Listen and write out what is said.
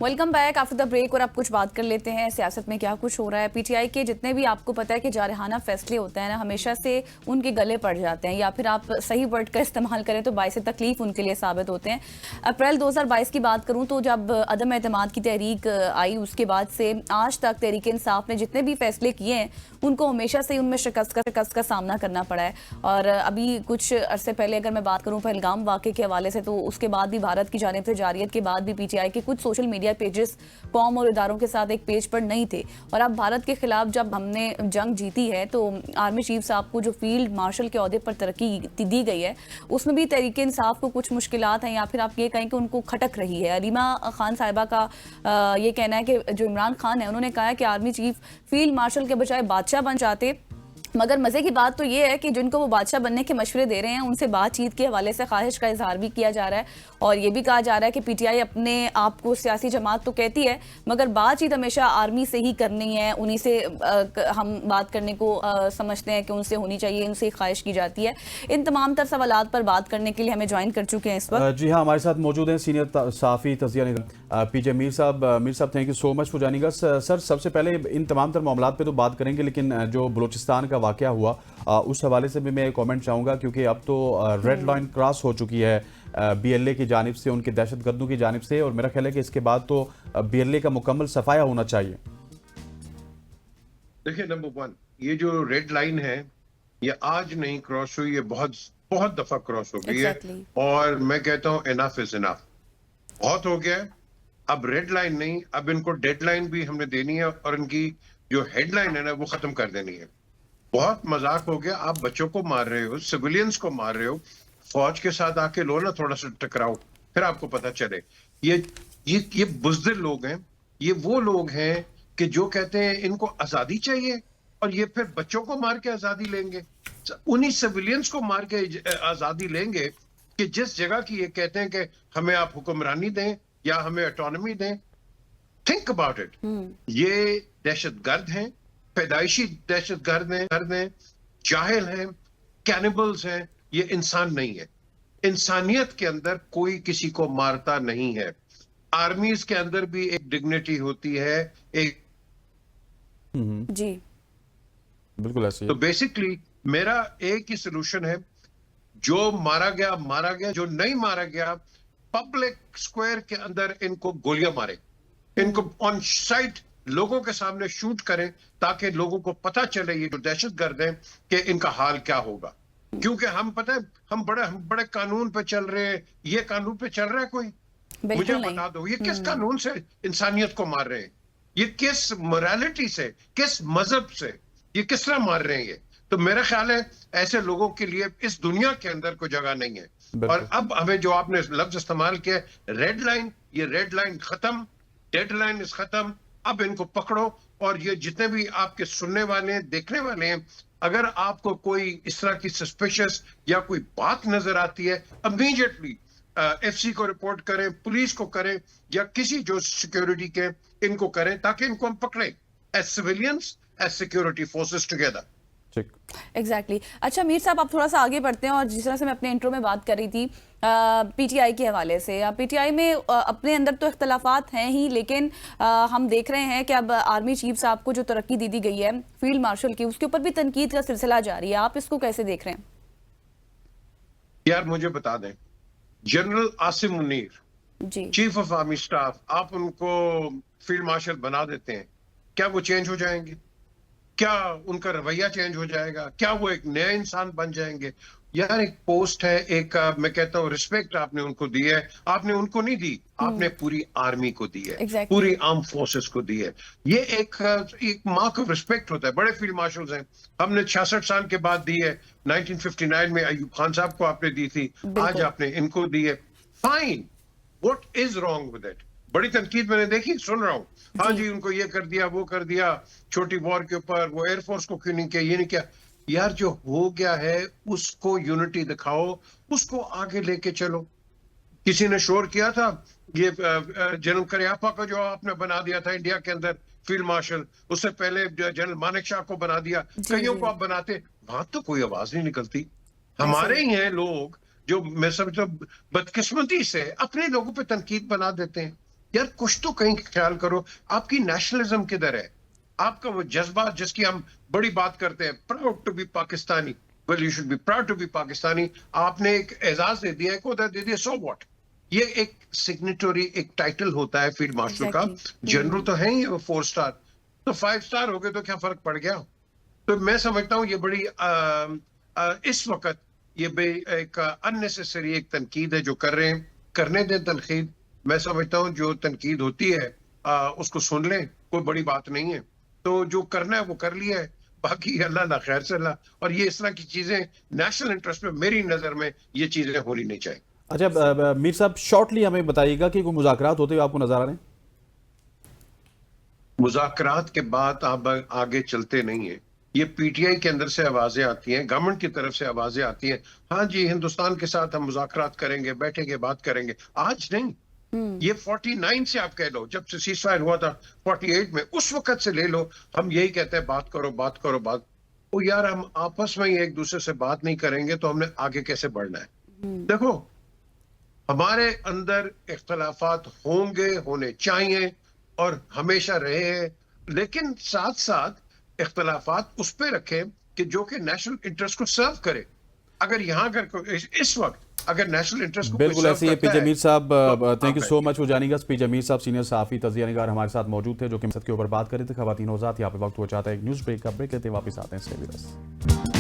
Welcome back after the break. और अब कुछ बात कर लेते हैं सियासत में क्या कुछ हो रहा है। पीटीआई के जितने भी आपको पता है कि जारहाना फैसले होते हैं ना, हमेशा से उनके गले पड़ जाते हैं, या फिर आप सही वर्ड का इस्तेमाल करें तो बाइस तकलीफ उनके लिए साबित होते हैं। अप्रैल 2022 की बात करूं तो जब अदम एतमाद की तहरीक आई, उसके बाद से आज तक तहरीक इंसाफ ने जितने भी फैसले किए हैं उनको हमेशा से उनमें शिकस्त का सामना करना पड़ा है। और अभी कुछ अरसे पहले अगर मैं बात करूं पहलगाम वाक़े के हवाले से, तो उसके बाद भी भारत की जानिब से जारियत के बाद भी पीटीआई के कुछ सोशल मीडिया पेजेस कौम और इदारों के साथ एक पेज पर नहीं थे। और अब भारत के खिलाफ जब हमने जंग जीती है तो आर्मी चीफ साहब को जो फील्ड मार्शल के ओहदे पर तरक्की दी गई है, उसमें भी तहरीक इंसाफ को कुछ मुश्किलात हैं, या फिर आप ये कहें कि उनको खटक रही है। अलीमा खान साहिबा का ये कहना है कि जो इमरान खान है उन्होंने कहा है कि आर्मी चीफ फील्ड मार्शल के बजाय बादशाह बन जाते। मगर मजे की बात तो ये है कि जिनको वो बादशाह बनने के मशवरे दे रहे हैं उनसे बातचीत के हवाले से ख्वाहिश का इजहार भी किया जा रहा है। और ये भी कहा जा रहा है कि पीटीआई अपने आप को सियासी जमात तो कहती है, मगर बातचीत हमेशा आर्मी से ही करनी है, उन्हीं से हम बात करने को समझते हैं कि उनसे होनी चाहिए, उनसे ख्वाहिश की जाती है। इन तमाम तर सवालात पर बात करने के लिए हमें ज्वाइन कर चुके हैं इस वक्त। जी हाँ, हमारे साथ मौजूद हैं सीनियर सहाफ़ी तज़किया निगार पीजे मीर साहब thank you so much for joining us. Sir, सबसे पहले इन तमाम तर मामलात पे तो बात करेंगे, लेकिन जो बलूचिस्तान का वाक़या हुआ उस हवाले से भी मैं कमेंट चाहूँगा, क्योंकि अब तो रेड लाइन क्रॉस हो चुकी है बीएलए की जानिब से, उनके दहशतगर्दों की जानिब से, और मेरा ख्याल है कि इसके बाद तो बीएलए का मुकम्मल सफाया होना चाहिए। देखिए, नंबर वन, ये जो रेड लाइन है ये आज नहीं क्रॉस हुई, ये बहुत बहुत दफा क्रॉस हो गई है। और मैं कहता हूँ इनफ इज इनफ, बहुत हो गया है। अब रेड लाइन नहीं, अब इनको डेडलाइन भी हमने देनी है, और इनकी जो हेडलाइन है ना वो खत्म कर देनी है। बहुत मजाक हो गया, आप बच्चों को मार रहे हो, सिविलियंस को मार रहे हो, फौज के साथ आके लो ना थोड़ा सा टकराओ, फिर आपको पता चले। ये बुज़दिल लोग हैं, ये वो लोग हैं कि जो कहते हैं इनको आजादी चाहिए, और ये फिर बच्चों को मार के आजादी लेंगे, उन्हीं सिविलियंस को मार के आजादी लेंगे कि जिस जगह की ये कहते हैं कि हमें आप हुक्मरानी दें या हमें ऑटोनॉमी दें। Think about it. ये दहशतगर्द हैं, पैदाइशी दहशतगर्द हैं, जाहिल हैं, कैनिबल्स हैं, ये इंसान नहीं है। इंसानियत के अंदर कोई किसी को मारता नहीं है। आर्मीज के अंदर भी एक डिग्निटी होती है, एक जी बिल्कुल ऐसे। तो बेसिकली मेरा एक ही सोल्यूशन है, जो मारा गया, जो नहीं मारा गया, पब्लिक स्क्वायर के अंदर इनको गोलियां मारे, इनको ऑन साइट लोगों के सामने शूट करें, ताकि लोगों को पता चले ये जो दहशतगर्द हैं कि इनका हाल क्या होगा। क्योंकि हम पता है हम बड़े कानून पे चल रहे हैं, ये कानून पे चल रहा है कोई? मुझे बता दो, ये किस कानून से इंसानियत को मार रहे हैं? ये किस मोरालिटी से, किस मजहब से, ये किस तरह मार रहे हैं ये? तो मेरा ख्याल है ऐसे लोगों के लिए इस दुनिया के अंदर कोई जगह नहीं है। और अब हमें जो आपने लफ्ज इस्तेमाल किया रेड लाइन, ये रेड लाइन खत्म, डेडलाइन इस खत्म। अब इनको पकड़ो, और ये जितने भी आपके सुनने वाले हैं, देखने वाले हैं, अगर आपको कोई इस तरह की सस्पिशियस या कोई बात नजर आती है, इमीडिएटली एफसी को रिपोर्ट करें, पुलिस को करें, या किसी जो सिक्योरिटी के इनको करें, ताकि इनको हम पकड़ें as civilians, as security forces together. Exactly. अच्छा मीर साहब, आप थोड़ा सा आगे बढ़ते हैं, और जिस तरह से मैं अपने इंट्रो में बात कर रही थी पीटीआई के हवाले से, पीटीआई में अपने अंदर तो इख्तलाफात हैं ही, लेकिन हम देख रहे हैं कि अब आर्मी चीफ साहब को जो तरक्की दी गई है फील्ड मार्शल की, उसके ऊपर भी तनकीद का सिलसिला जारी है। आप इसको कैसे देख रहे हैं? यार मुझे बता दें, general Asim Munir ji, chief of army staff, आप उनको फील्ड मार्शल बना देते हैं, क्या वो चेंज हो जाएंगे? क्या उनका रवैया चेंज हो जाएगा? क्या वो एक नया इंसान बन जाएंगे? यार एक पोस्ट है, एक मैं कहता हूँ रिस्पेक्ट आपने उनको दी है, आपने उनको नहीं दी, आपने पूरी आर्मी को दी है, पूरी आर्म फोर्सेस को दी है। ये एक मार्क ऑफ रिस्पेक्ट होता है। बड़े फील्ड मार्शल्स हैं, हमने 66 साल के बाद दी है, 1959 में अयूब खान साहब को आपने दी थी, आज आपने इनको दी है। Fine, what is wrong with it? बड़ी तनकीद मैंने देखी, सुन रहा हूँ, हाँ जी उनको ये कर दिया, वो कर दिया, छोटी वॉर के ऊपर, वो एयरफोर्स को क्यों नहीं किया, ये नहीं किया। यार जो हो गया है उसको यूनिटी दिखाओ, उसको आगे लेके चलो। किसी ने शोर किया था ये जनरल करियप्पा को जो आपने बना दिया था इंडिया के अंदर फील्ड मार्शल, उससे पहले जनरल मानेक शाह को बना दिया, कईयों को आप बनाते, वहां तो कोई आवाज नहीं निकलती। हमारे ही हैं लोग जो मैं समझता हूं बदकिस्मती से अपने लोगों पे तनकीद बना देते हैं। यार कुछ तो कहीं ख्याल करो, आपकी नेशनलिज्म किधर है, आपका वो जज्बा जिसकी हम बड़ी बात करते हैं, proud to be Pakistani, well you should be proud to be Pakistani, आपने एक एजाज दे दिया, एक ओहदा दे दिया, सो व्हाट। ये एक सिग्नेटरी एक टाइटल होता है फील्ड मार्शल का, जनरल तो है ही वो 4 स्टार, तो 5 स्टार हो गए तो क्या फर्क पड़ गया। तो मैं समझता हूँ ये बड़ी इस वक्त ये एक अननेसेसरी एक तनकीद है जो कर रहे हैं, करने दें तनकीद। मैं समझता हूँ जो तनकीद होती है उसको सुन लें, कोई बड़ी बात नहीं है, तो जो करना है वो कर लिया है, बाकी अल्लाह ना खैर से अल्लाह। और ये इस तरह की चीजें नेशनल इंटरेस्ट में मेरी नजर में ये चीजें होनी नहीं चाहिए। अच्छा मीर साहब, शॉर्टली हमें बताइएगा कि कोई मुज़ाकरात होते हुए आपको नजर आ रहे हैं? मुज़ाकरात के बाद आप आगे चलते नहीं है, ये पीटीआई के अंदर से आवाजें आती हैं, गवर्नमेंट की तरफ से आवाजें आती हैं, हाँ जी हिंदुस्तान के साथ हम मुज़ाकरात करेंगे, बैठेंगे, बात करेंगे। आज नहीं, ये 49 से आप कह लो, जब से सीज़फायर हुआ था 48 में, उस वक्त से ले लो, हम यही कहते हैं बात करो, बात करो, बात। ओ यार, हम आपस में ही एक दूसरे से बात नहीं करेंगे तो हमने आगे कैसे बढ़ना है। देखो, हमारे अंदर इख्तलाफात होंगे, होने चाहिए और हमेशा रहे हैं, लेकिन साथ साथ इख्तलाफात उस पे रखें कि जो कि नेशनल इंटरेस्ट को सर्व करे। अगर यहाँ अगर इस वक्त अगर नेशनल इंटरेस्ट को बिल्कुल ऐसे ही। P Zameer sahab, thank you so much for joining us. P Zameer sahab senior सहाफ़ी तज़किया निगार हमारे साथ मौजूद थे, जो कि मसद के ऊपर बात कर रहे थे, ख़वातीन औज़ात। यहाँ पे वक्त हो जाता है एक न्यूज़ ब्रेक का, ब्रेक लेते वापस आते हैं। Stay with us.